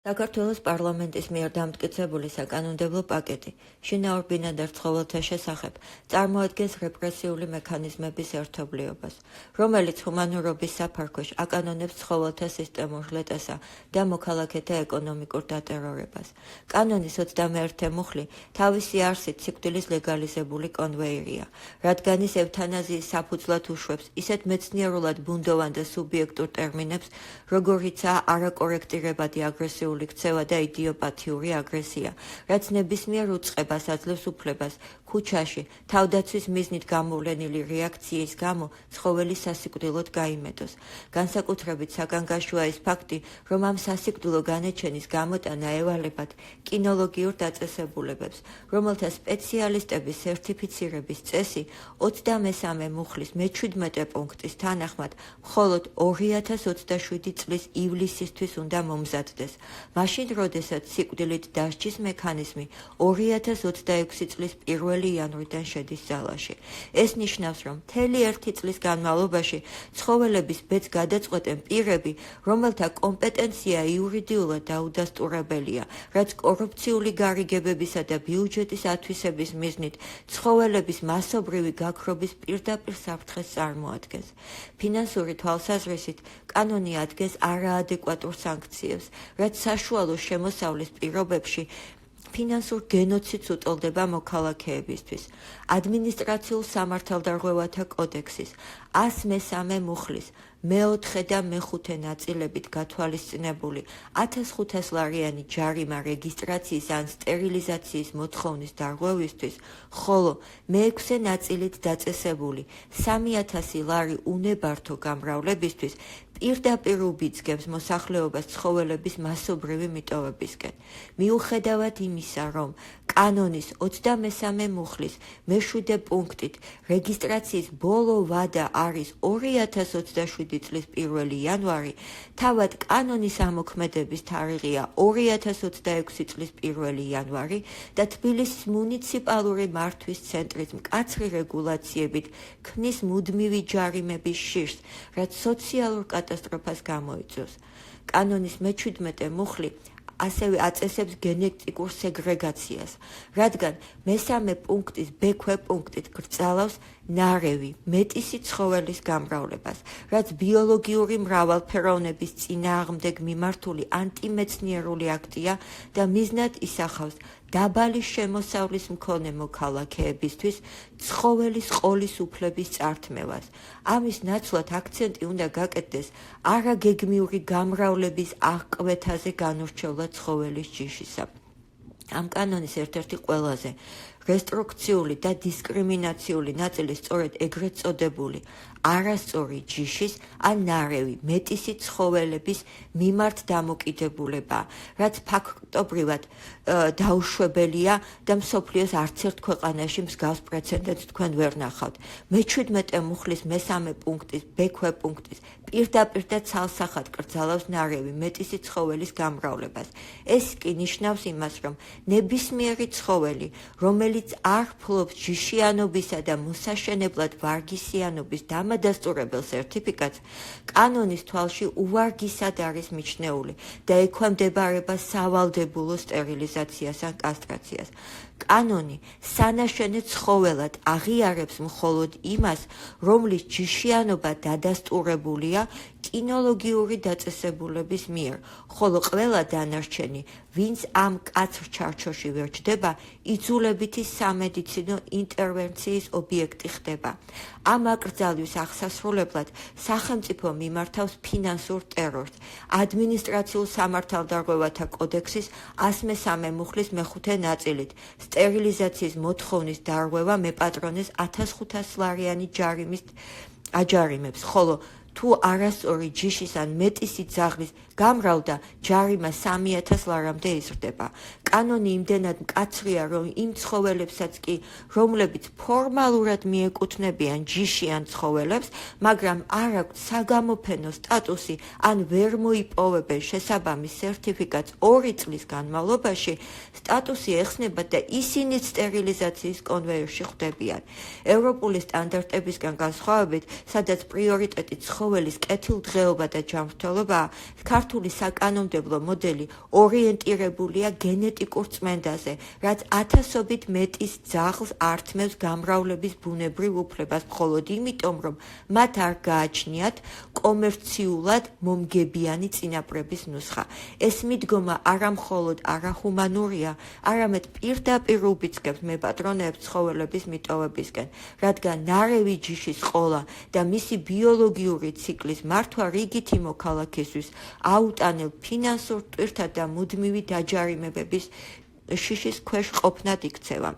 საქართველოს პარლამენტის მიერ დამტკიცებული საკანონმდებლო პაკეტი შინაურ ბინადარ ცხოველთა შესახებ წარმოადგენს რეპრესიული მექანიზმების ერთობლიობას, რომელიც ჰუმანურობის საფარქვეშ აკანონებს ცხოველთა სისტემურ ლეტესა და მოქალაქეთა ეკონომიკურ დატერორებას. კანონის 21 მუხლი თავისი არსით სიკვდილის ლეგალიზებული კონვეიერია, რადგან ის ევთანაზიის საფუძვლად უშვებს ისეთ მეცნიერულად ბუნდოვან და სუბიექტურ ტერმინებს, როგორიცაა არაკორექტირებადი აგრესიული ქცევა და იდიოპათიური აგრესია, რაც ნებისმიერ უწყებას აძლევს უფლებას ქუჩაში თავდაცვის მიზნით გამოვლენილი რეაქციის გამო ცხოველის სასიკვდილოდ გაიმეტოს. განსაკუთრებით საგანგაშოა ის ფაქტი, რომ ამ სასიკვდილო განაჩენის გამოტანა ევალებათ კინოლოგიურ დაწესებულებებს, რომელთა სპეციალისტების სერტიფიცირების წესი 23 მუხლის მე-17 პუნქტის თანახმად მხოლოდ 2027 წლის ივლისისთვის უნდა მომზადდეს. მაშინ, როდესაც სიკვდილით დასჯის მექანიზმი 2026 წლის 1 იანვრიდან შედის ძალაში. ეს ნიშნავს, რომ მთელი 1 წლის განმავლობაში ცხოველების ბედს გადაწყვეტენ პირები, რომელთა კომპეტენცია იურიდიულად დაუდასტურებელია, რაც კორუფციული გარიგებებისა და ბიუჯეტის ათვისების მიზნით ცხოველების მასობრივი გაქრობის პირდაპირ საფრთხეს წარმოადგენს. ფინანსური თვალსაზრისით კანონი ადგენს არაადეკვატურ სანქციებს, რაც საშუალო შემოსავლის პირობებში ფინანსურ გენოციდს უტოლდება მოქალაქეებისთვის. ადმინისტრაციულ სამართალდარღვევათა კოდექსის 103 მუხლის მე-4 და მე-5 ნაწილებით გათვალისწინებული 1500 ლარიანი ჯარიმა რეგისტრაციის ან სტერილიზაციის მოთხოვნის დარღვევისთვის, ხოლო მე-6 ნაწილით დაწესებული 3000 ლარი უნებართო გამრავლებისთვის პირდაპირ უბიძგებს მოსახლეობას ცხოველების მასობრივი მიტოვებისკენ. მიუხედავად იმისა, რომ კანონის 23 მუხლის მე-7 პუნქტით რეგისტრაციის ბოლო ვადა არის 2027 წლის 1 იანვარი, თავად კანონის ამოქმედების თარიღია 2026 წლის 1 იანვარი და თბილისის მუნიციპალური მართვის ცენტრის მკაცრი რეგულაციებით ქმნის მუდმივი ჯარიმების შიშს, რაც სოციალურ კატასტროფას გამოიწვევს. კანონის მე-17 მუხლი ასევე აწესებს გენეტიკურ სეგრეგაციას, რადგან მე-3 პუნქტის ბ-ქვეპუნქტით გრძალავს ნარევი მეტისი ცხოველის გამრავლებას, რაც ბიოლოგიური მრავალფეროვნების წინააღმდეგ მიმართული ანტიმეცნიერული აქტია და მიზნად ისახავს დაბალი შემოსავლის მქონე მოქალაქეებისთვის ცხოველის ყოლის უფლების წართმევას. ამის ნაცვლად აქცენტი უნდა გაკეთდეს არაგეგმიური გამრავლების აღკვეთაზე განურჩევლად ცხოველის ჯიშისა. ამ კანონის ერთ-ერთი ყველაზე რესტრიქციული და დისკრიმინაციული ნაწილი სწორედ ეგრეთ წოდებული არასწორი ჯიშის ან ნარევი მეტისი ცხოველების მიმართ დამოკიდებულებაა, რაც ფაქტობრივად დაუშვებელია და მსოფლიოს არც ერთ ქვეყანაში მსგავს პრეცედენტს თქვენ ვერ ნახავთ. მე-17 მუხლის მე-3 პუნქტის ბ-ქვეპუნქტის პირდაპირ და ცალსახად კრძალავს ნარევი მეტისი ცხოველის გამრავლებას. ეს კი ნიშნავს იმას, რომ ნებისმიერი ცხოველი, რომელიც არ ფლობს ჯიშიანობისა და მოსაშენებლად ვარგისიანობის დამადასტურებელ სერტიფიკატს, კანონის თვალში უვარგისად არის მიჩნეული და ექვემდებარება სავალდებულო სტერილიზაციას ან კასტრაციას. კანონი სანაშენე ცხოველად აღიარებს მხოლოდ იმას, რომლის ჯიშიანობა დადასტურებულია კინოლოგიური დაწესებულების მიერ, ხოლო ყველა დანარჩენი, ვინც ამ მკაცრ ჩარჩოში ვერ ჯდება, იძულებითი სამედიცინო ინტერვენციის ობიექტი ხდება. ამ აკრძალვის აღსასრულებლად სახელმწიფო მიმართავს ფინანსურ ტერორს. ადმინისტრაციულ სამართალდარღვევათა კოდექსის 103 მუხლის მე-5 ნაწილით სტერილიზაციის მოთხოვნის დარღვევა მეპატრონეს 1500 ლარიანი ჯარიმით აჯარიმებს, ხოლო თუ არასწორი ჯიშის ან მეტისი ძაღლის გამრავლდა, ჯარიმა 3000 ლარამდე იზრდება. კანონი იმდენად მკაცრია, რომ იმ ცხოველებსაც კი, რომლებიც ფორმალურად მიეკუთვნებიან ჯიშიან ცხოველებს, მაგრამ არ აქვთ საგამოფენო სტატუსი ან ვერ მოიპოვებენ შესაბამის სერტიფიკატს 2 წლის განმავლობაში, სტატუსი ეხსნებათ და ისინიც სტერილიზაციის კონვეიერში ხვდებიან. ევროპული სტანდარტებისგან განსხვავებით, სადაც პრიორიტეტი ცხოველის კეთილდღეობა და ჯანმრთელობაა, ქართულ ქართული საკანონმდებლო მოდელი ორიენტირებულია გენეტიკურ წმენდაზე, რაც ათასობით მეტის ძაღლს ართმევს გამრავლების ბუნებრივ უფლებას, მხოლოდ იმიტომ, რომ მათ არ გააჩნიათ კომერციულად მომგებიანი წინაპრების ნუსხა. ეს მიდგომა არა მხოლოდ არახუმანურია, არამედ პირდაპირ უბიძგებს მეპატრონეებს ცხოველების მიტოვებისკენ, რადგან ნარევი ჯიშის ყოლა და მისი ბიოლოგიური ციკლის მართვა რიგითი მოქალაქისთვის აუტანელ ფინანსურ ტვირთად და მუდმივი დაჯარიმებების შიშის ქვეშ ყოფნად იქცევა.